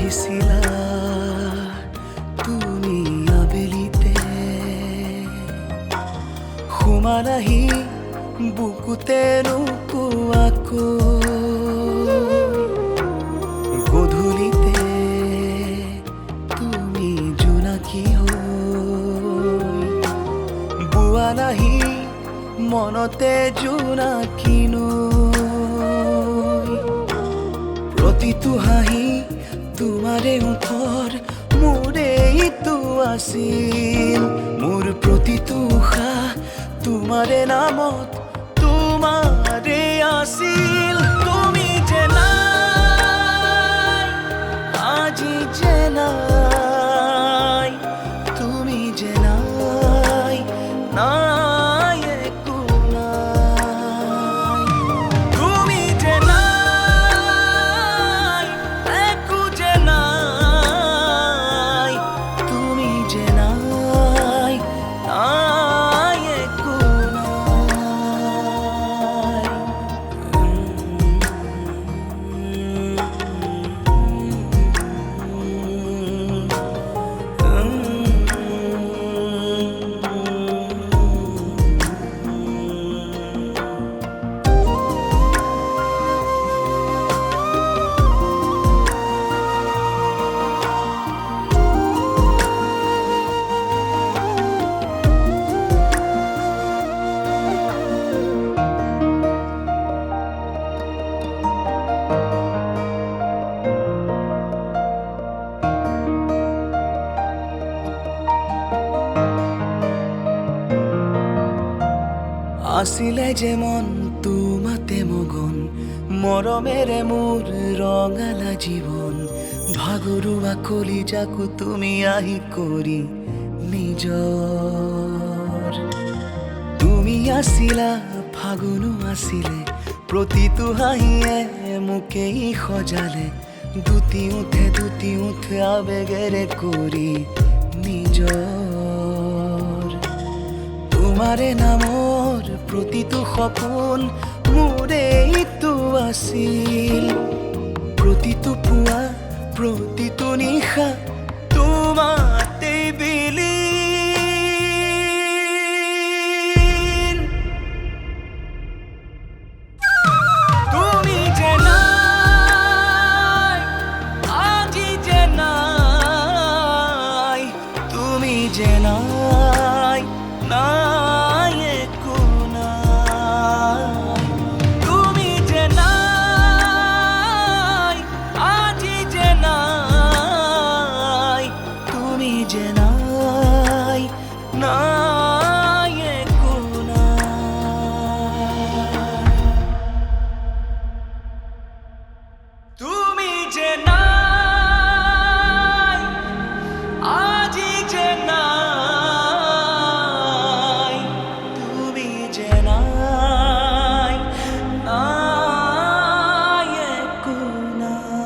আহিছিলা তুমি আবেলিতে সোমালাহি বুকুতে নোকোৱাকৈ গধূলিতে তুমি জোনাকী হৈ বোৱালাহি মনতে জোনাকী নৈ প্ৰতিটো হাঁহি তোমাৰে ওঠৰ মোৰে ইটো আছিল মোৰ প্ৰতিটো উশাহ তোমাৰে নামত তোমাৰে আছিল তুমি যে নাই আজি যে নাই তুমি যে নাই নাই একো নাই তুমি যে নাই একো যে নাই তুমি যে নাই নাই একো আছিলে যে মন তোমাতে মগন মৰমেৰে মোৰ ৰঙালা জীৱন ভাগৰুৱা কলিজাকো তুমি আহি কৰি নিজৰ তুমি আছিলা ফাগুনো আছিলে প্ৰতিটো হাঁহিয়ে মোকেই সজালে দুটি উঠে আবেগেৰে কৰি নিজৰ তোমাৰে নামৰ প্ৰতিটো সপোন মোৰে ইটো আছিল প্ৰতিটো পুৱা প্ৰতিটো নিশা তোমাতে বিলীন তুমি যে নাই আজি যে নাই তুমি যে নাই নাই একো নাই তুমি যে নাই আজি যে নাই তুমি যে নাই নাই একো নাই তুমি যে নাই আজি যে নাই তুমি যে নাই নাই একো নাই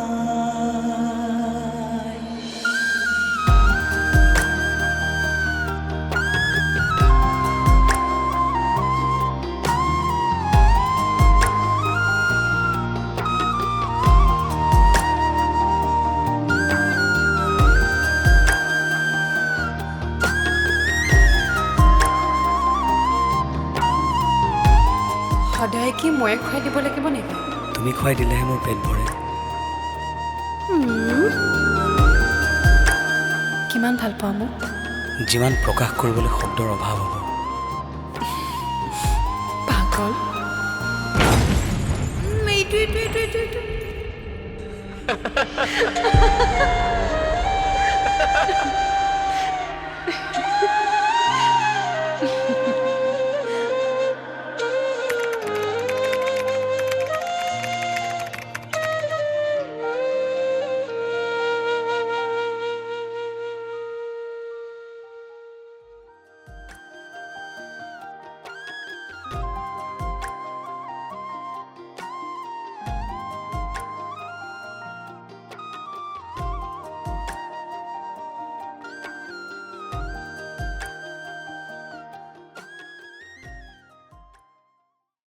সদায় কি ময়ে খুৱাই দিব লাগিব নেকি তুমি খুৱাই দিলেহে মোৰ পেট ভৰে কিমান ভাল পাওঁ মোক যিমান প্ৰকাশ কৰিবলৈ শব্দৰ অভাৱ হ'ব পাগল এইটো